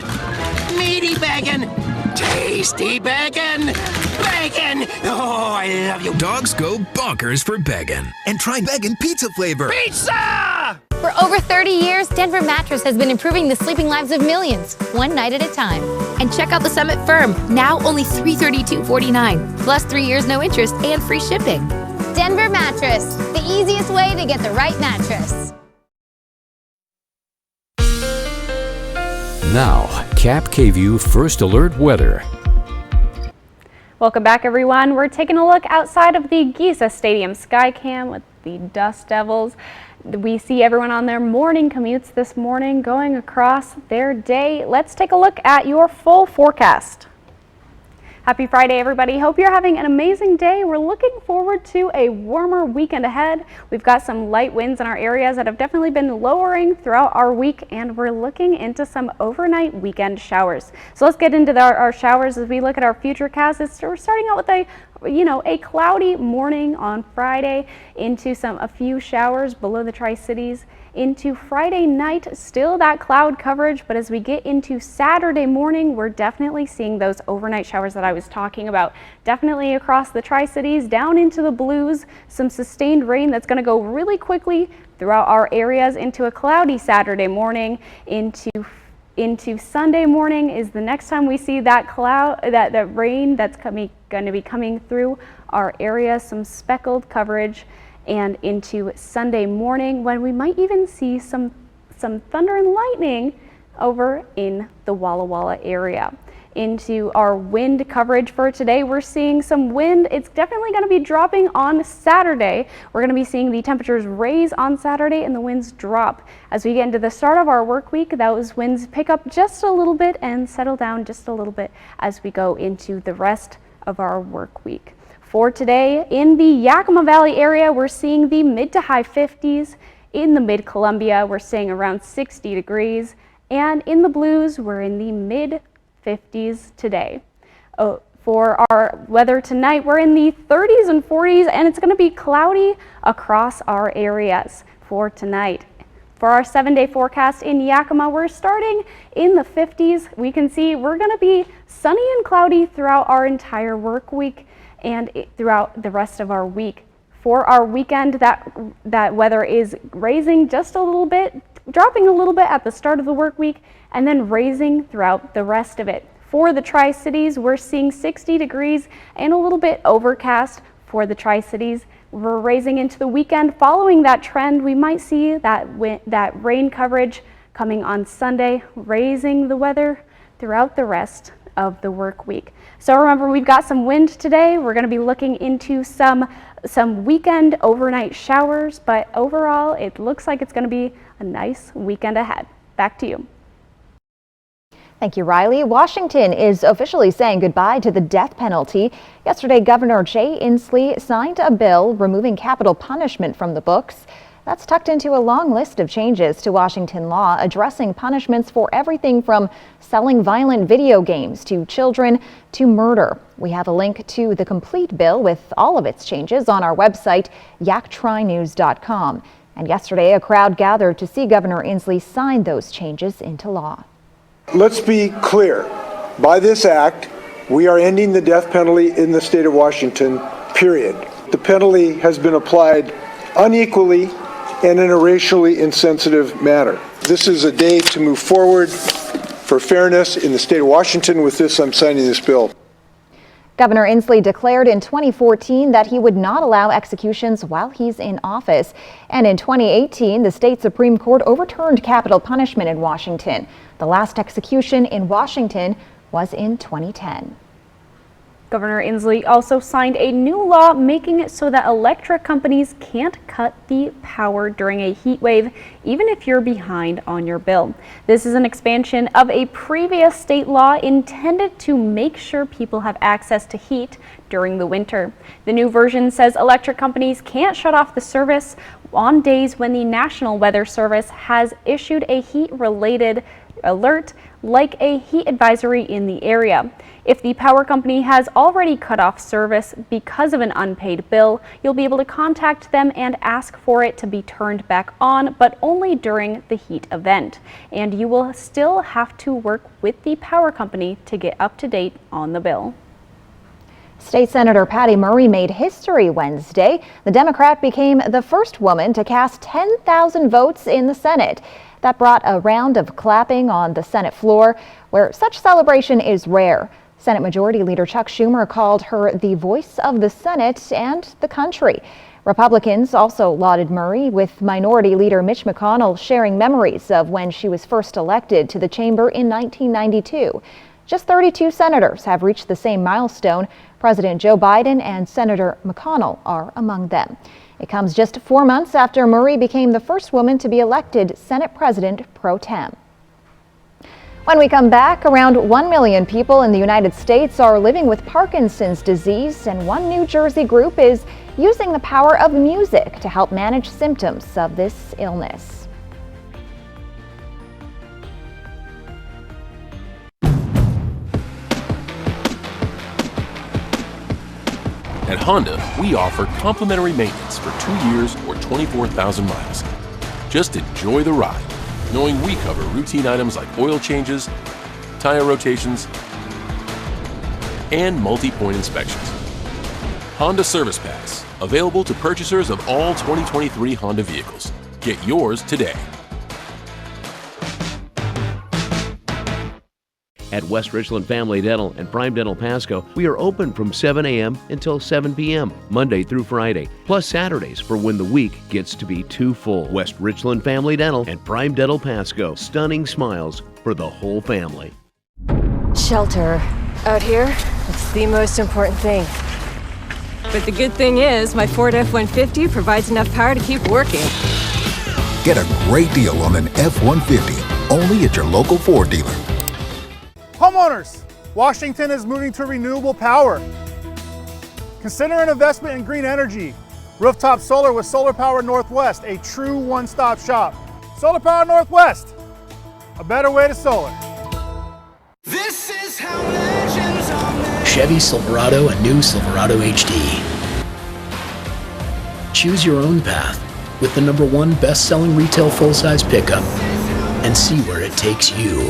Meaty bacon. Tasty bacon! Bacon! Oh, I love you. Dogs go bonkers for bacon. And try bacon pizza flavor. Pizza! For over 30 years, Denver Mattress has been improving the sleeping lives of millions, one night at a time. And check out the Summit Firm, now only $332.49, plus 3 years no interest and free shipping. Denver Mattress, the easiest way to get the right mattress. Now, Cap KVUE First Alert weather. Welcome back, everyone. We're taking a look outside of the Giza Stadium Skycam with the Dust Devils. We see everyone on their morning commutes this morning going across their day. Let's take a look at your full forecast. Happy Friday, everybody. Hope you're having an amazing day. We're looking forward to a warmer weekend ahead. We've got some light winds in our areas that have definitely been lowering throughout our week, and we're looking into some overnight weekend showers. So let's get into our showers as we look at our futurecast. We're starting out with a cloudy morning on Friday into a few showers below the Tri-Cities. Into Friday night, still that cloud coverage, but as we get into Saturday morning, we're definitely seeing those overnight showers that I was talking about. Definitely across the Tri-Cities, down into the Blues, some sustained rain that's going to go really quickly throughout our areas into a cloudy Saturday morning. Into Sunday morning is the next time we see that that rain that's going to be coming through our area, some speckled coverage. And into Sunday morning when we might even see some thunder and lightning over in the Walla Walla area. into our wind coverage for today, we're seeing some wind. It's definitely going to be dropping on Saturday. We're going to be seeing the temperatures raise on Saturday and the winds drop. As we get into the start of our work week, those winds pick up just a little bit and settle down just a little bit as we go into the rest of our work week. For today, in the Yakima Valley area, we're seeing the mid to high 50s. In the mid-Columbia, we're seeing around 60 degrees. And in the Blues, we're in the mid-50s today. For our weather tonight, we're in the 30s and 40s, and it's going to be cloudy across our areas for tonight. For our 7-day forecast in Yakima, we're starting in the 50s. We can see we're going to be sunny and cloudy throughout our entire work week and throughout the rest of our week. For our weekend, that weather is raising just a little bit, dropping a little bit at the start of the work week, and then raising throughout the rest of it. For the Tri-Cities, we're seeing 60 degrees and a little bit overcast for the Tri-Cities. We're raising into the weekend. Following that trend, we might see that rain coverage coming on Sunday, raising the weather throughout the rest of the work week. So remember, we've got some wind today. We're going to be looking into some weekend overnight showers, but overall it looks like it's going to be a nice weekend ahead. Back to you. Thank you, Riley. Washington is officially saying goodbye to the death penalty. Yesterday, Governor Jay Inslee signed a bill removing capital punishment from the books. That's tucked into a long list of changes to Washington law addressing punishments for everything from selling violent video games to children to murder. We have a link to the complete bill with all of its changes on our website, yaktrinews.com. And yesterday, a crowd gathered to see Governor Inslee sign those changes into law. Let's be clear. By this act, we are ending the death penalty in the state of Washington, period. The penalty has been applied unequally and in a racially insensitive manner. This is a day to move forward for fairness in the state of Washington. With this, I'm signing this bill. Governor Inslee declared in 2014 that he would not allow executions while he's in office. And in 2018, the state Supreme Court overturned capital punishment in Washington. The last execution in Washington was in 2010. Governor Inslee also signed a new law making it so that electric companies can't cut the power during a heat wave, even if you're behind on your bill. This is an expansion of a previous state law intended to make sure people have access to heat during the winter. The new version says electric companies can't shut off the service on days when the National Weather Service has issued a heat-related alert, like a heat advisory in the area. If the power company has already cut off service because of an unpaid bill, you'll be able to contact them and ask for it to be turned back on, but only during the heat event. And you will still have to work with the power company to get up to date on the bill. State Senator Patty Murray made history Wednesday. The Democrat became the first woman to cast 10,000 votes in the Senate. That brought a round of clapping on the Senate floor, where such celebration is rare. Senate Majority Leader Chuck Schumer called her the voice of the Senate and the country. Republicans also lauded Murray, with Minority Leader Mitch McConnell sharing memories of when she was first elected to the chamber in 1992. Just 32 senators have reached the same milestone. President Joe Biden and Senator McConnell are among them. It comes just 4 months after Murray became the first woman to be elected Senate President pro tem. When we come back, around 1 million people in the United States are living with Parkinson's disease, and one New Jersey group is using the power of music to help manage symptoms of this illness. At Honda, we offer complimentary maintenance for 2 years or 24,000 miles. Just enjoy the ride, knowing we cover routine items like oil changes, tire rotations, and multi-point inspections. Honda Service Pass, available to purchasers of all 2023 Honda vehicles. Get yours today. At West Richland Family Dental and Prime Dental Pasco, we are open from 7 a.m. until 7 p.m., Monday through Friday, plus Saturdays for when the week gets to be too full. West Richland Family Dental and Prime Dental Pasco, stunning smiles for the whole family. shelter. Out here, it's the most important thing. But the good thing is, my Ford F-150 provides enough power to keep working. Get a great deal on an F-150, only at your local Ford dealer. Homeowners, Washington is moving to renewable power. Consider an investment in green energy. Rooftop solar with Solar Power Northwest, a true one-stop shop. Solar Power Northwest, a better way to solar. This is how legends are made. Chevy Silverado and new Silverado HD. Choose your own path with the #1 best-selling retail full-size pickup and see where it takes you.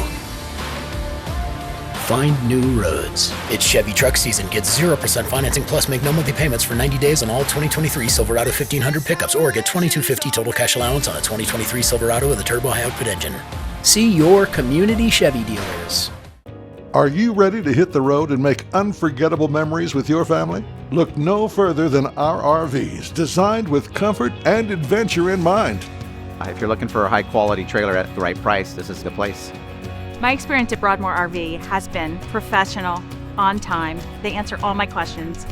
Find new roads. It's Chevy truck season. Get 0% financing plus make no monthly payments for 90 days on all 2023 Silverado 1500 pickups or get $2,250 total cash allowance on a 2023 Silverado with a turbo high output engine. See your community Chevy dealers. Are you ready to hit the road and make unforgettable memories with your family? Look no further than our RVs, designed with comfort and adventure in mind. If you're looking for a high-quality trailer at the right price, this is the place. My experience at Broadmoor RV has been professional, on time. They answer all my questions.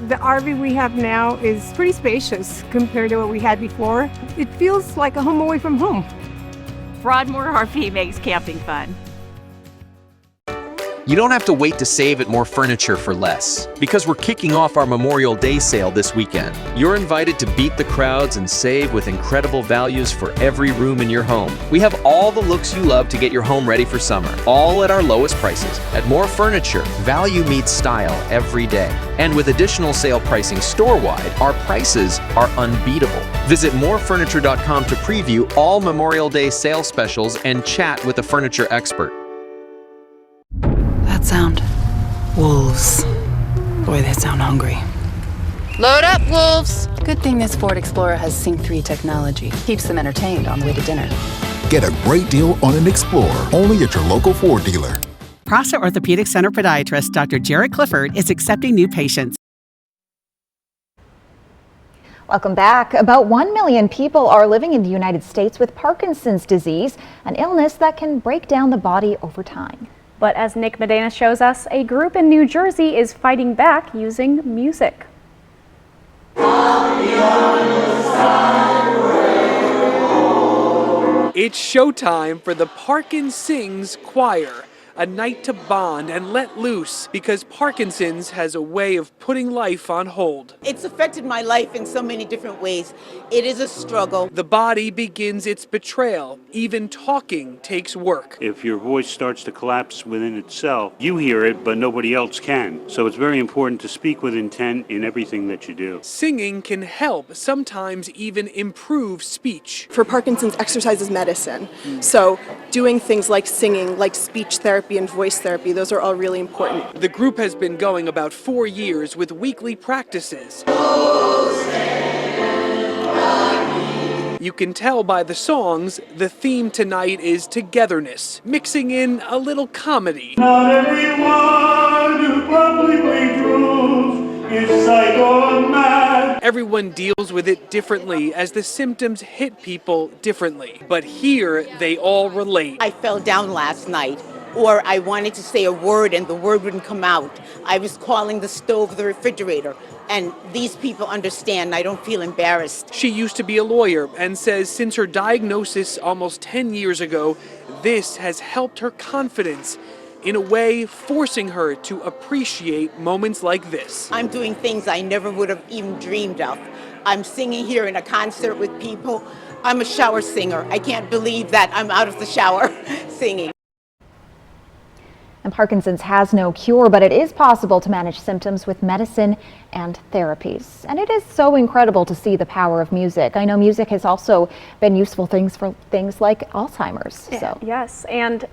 The RV we have now is pretty spacious compared to what we had before. It feels like a home away from home. Broadmoor RV makes camping fun. You don't have to wait to save at More Furniture for less, because we're kicking off our Memorial Day sale this weekend. You're invited to beat the crowds and save with incredible values for every room in your home. We have all the looks you love to get your home ready for summer, all at our lowest prices. At More Furniture, value meets style every day. And with additional sale pricing store-wide, our prices are unbeatable. Visit morefurniture.com to preview all Memorial Day sale specials and chat with a furniture expert. That sound. Wolves. Boy, they sound hungry. Load up, wolves! Good thing this Ford Explorer has Sync 3 technology. Keeps them entertained on the way to dinner. Get a great deal on an Explorer, only at your local Ford dealer. Prosser Orthopedic Center podiatrist Dr. Jared Clifford is accepting new patients. Welcome back. About 1 million people are living in the United States with Parkinson's disease, an illness that can break down the body over time. But as Nick Medina shows us, a group in New Jersey is fighting back using music. It's showtime for the Parkinson's Choir, a night to bond and let loose because Parkinson's has a way of putting life on hold. It's affected my life in so many different ways. It is a struggle. The body begins its betrayal. Even talking takes work. If your voice starts to collapse within itself, you hear it, but nobody else can. So it's very important to speak with intent in everything that you do. Singing can help, sometimes even improve speech. For Parkinson's, exercise is medicine. So doing things like singing, like speech therapy and voice therapy, those are all really important. The group has been going about 4 years with weekly practices. You can tell by the songs, the theme tonight is togetherness, mixing in a little comedy. Not everyone who publicly drools is psycho or mad. Everyone deals with it differently as the symptoms hit people differently. But here, they all relate. I fell down last night, or I wanted to say a word and the word wouldn't come out. I was calling the stove the refrigerator, and these people understand. I don't feel embarrassed. She used to be a lawyer and says since her diagnosis almost 10 years ago, this has helped her confidence, in a way forcing her to appreciate moments like this. I'm doing things I never would have even dreamed of. I'm singing here in a concert with people. I'm a shower singer. I can't believe that I'm out of the shower singing. And Parkinson's has no cure, but it is possible to manage symptoms with medicine and therapies. And it is so incredible to see the power of music. I know music has also been useful for things like Alzheimer's. So. Yes, and